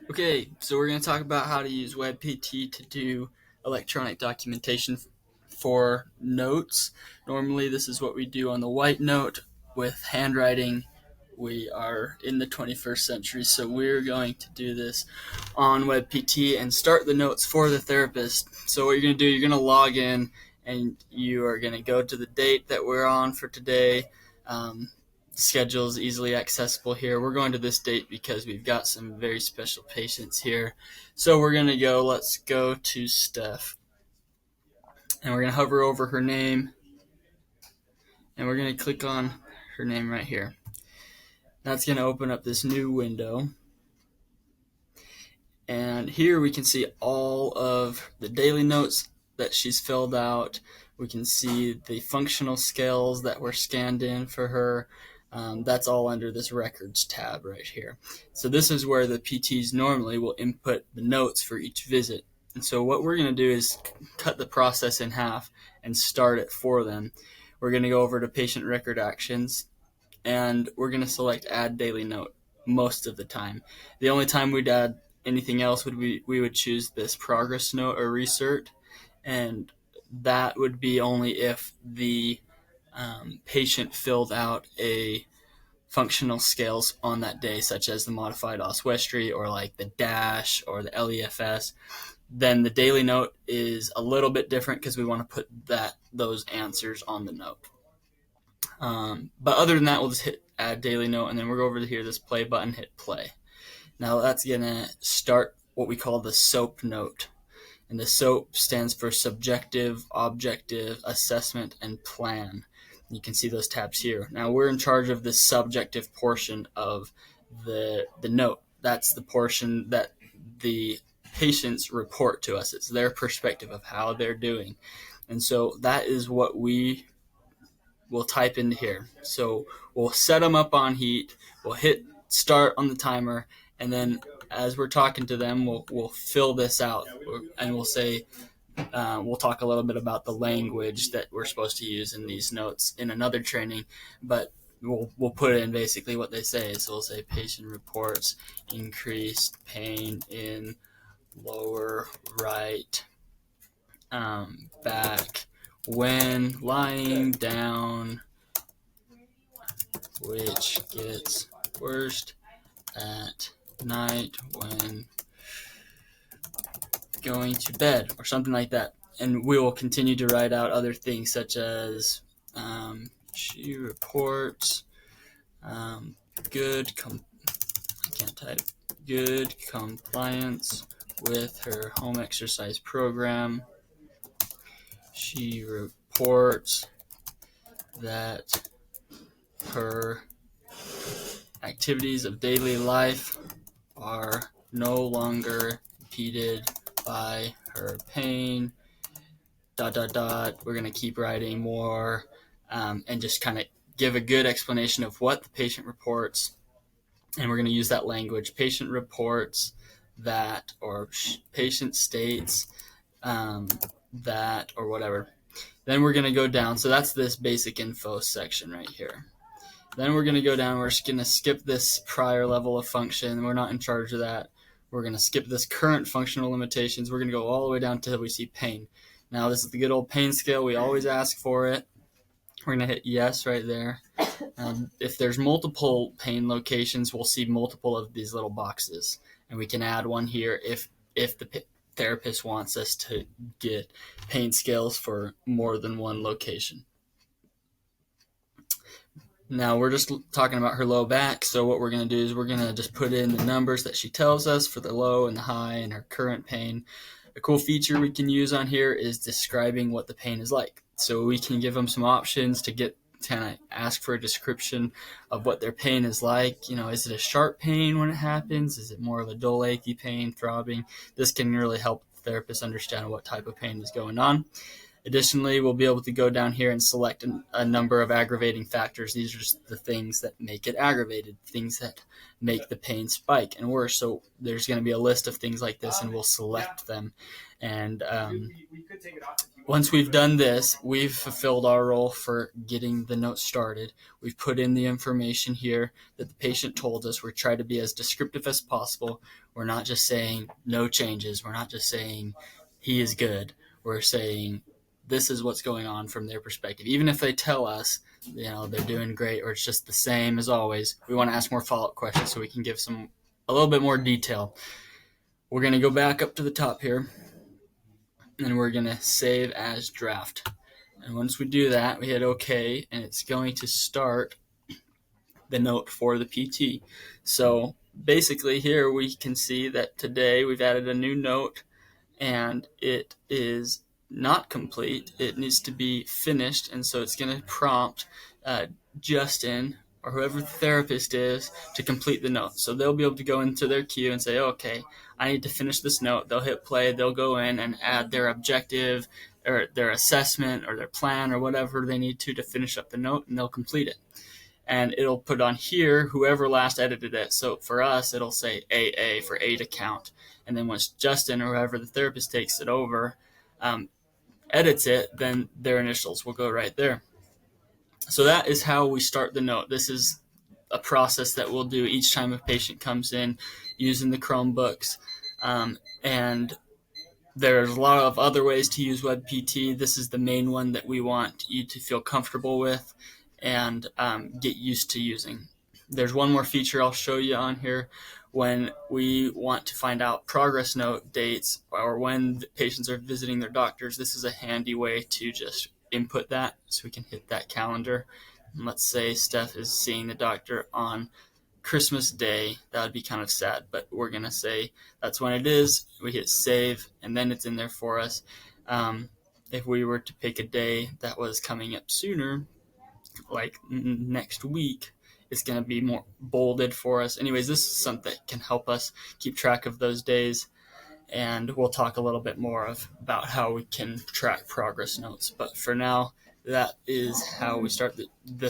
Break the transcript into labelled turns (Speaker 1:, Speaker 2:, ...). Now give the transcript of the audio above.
Speaker 1: Okay, so we're going to talk about how to use WebPT to do electronic documentation for notes. Normally, this is what we do on the white note with handwriting. We are in the 21st century, so we're going to do this on WebPT and start the notes for the therapist. So what you're going to do, you're going to log in and you are going to go to the date that we're on for today. Schedule is easily accessible here. We're going to this date because we've got some very special patients here. So we're going to go, let's go to Steph. And we're going to hover over her name. And we're going to click on her name right here. That's going to open up this new window. And here we can see all of the daily notes that she's filled out. We can see the functional scales that were scanned in for her. That's all under this records tab right here. So this is where the PTs normally will input the notes for each visit. And so what we're going to do is cut the process in half and start it for them. We're going to go over to patient record actions and we're going to select add daily note most of the time. The only time we'd add anything else would we would choose this progress note or resert, and that would be only if the patient filled out a functional scales on that day, such as the modified Oswestry or like the DASH or the LEFS. Then the daily note is a little bit different because we want to put those answers on the note. But other than that, we'll just hit add daily note, and then we'll go over to here, this play button, hit play. Now that's going to start what we call the SOAP note. And the SOAP stands for Subjective, Objective, Assessment, and Plan. You can see those tabs here. Now we're in charge of the subjective portion of the note. That's the portion that the patients report to us. It's their perspective of how they're doing. And so that is what we will type into here. So we'll set them up on heat. We'll hit start on the timer. And then as we're talking to them, we'll fill this out, and we'll say, we'll talk a little bit about the language that we're supposed to use in these notes in another training, but we'll put in basically what they say. So we'll say patient reports increased pain in lower right back when lying down, which gets worse at night when going to bed, or something like that. And we will continue to write out other things such as she reports good compliance with her home exercise program. She reports that her activities of daily life are no longer impeded by her pain, ... We're going to keep writing more and just kind of give a good explanation of what the patient reports. And we're going to use that language. Patient reports that, or patient states that, or whatever. Then we're going to go down. So that's this basic info section right here. Then we're going to go down. We're just going to skip this prior level of function. We're not in charge of that. We're going to skip this current functional limitations. We're going to go all the way down until we see pain. Now, this is the good old pain scale. We always ask for it. We're going to hit yes right there. If there's multiple pain locations, we'll see multiple of these little boxes. And we can add one here if the therapist wants us to get pain scales for more than one location. Now we're just talking about her low back, so what we're going to do is we're going to just put in the numbers that she tells us for the low and the high and her current pain. A cool feature we can use on here is describing what the pain is like. So we can give them some options to ask for a description of what their pain is like. Is it a sharp pain when it happens? Is it more of a dull, achy pain, throbbing? This can really help the therapist understand what type of pain is going on. Additionally, we'll be able to go down here and select a number of aggravating factors. These are just the things that make it aggravated, things that make the pain spike and worse. So there's going to be a list of things like this, and we'll select them. And once we've done this, we've fulfilled our role for getting the note started. We've put in the information here that the patient told us. We're trying to be as descriptive as possible. We're not just saying no changes. We're not just saying he is good. We're saying this is what's going on from their perspective. Even if they tell us, they're doing great or it's just the same as always, we want to ask more follow-up questions so we can give a little bit more detail. We're going to go back up to the top here, and we're going to save as draft. And once we do that, we hit OK, and it's going to start the note for the PT. So basically here we can see that today we've added a new note, and it is not complete. It needs to be finished, and so it's going to prompt Justin or whoever the therapist is to complete the note. So they'll be able to go into their queue and say, okay, I need to finish this note. They'll hit play. They'll go in and add their objective or their assessment or their plan or whatever they need to finish up the note, and they'll complete it. And it'll put on here whoever last edited it. So for us, it'll say AA for Aide account. And then once Justin or whoever the therapist takes it over, edits it, then their initials will go right there. So that is how we start the note. This is a process that we'll do each time a patient comes in using the Chromebooks. And there's a lot of other ways to use WebPT. This is the main one that we want you to feel comfortable with and get used to using. There's one more feature I'll show you on here. When we want to find out progress note dates or when the patients are visiting their doctors, this is a handy way to just input that. So we can hit that calendar. And let's say Steph is seeing the doctor on Christmas Day. That would be kind of sad, but we're going to say that's when it is. We hit save, and then it's in there for us. If we were to pick a day that was coming up sooner, like next week, it's going to be more bolded for us. Anyways, this is something that can help us keep track of those days, and we'll talk a little bit more about how we can track progress notes. But for now, that is how we start the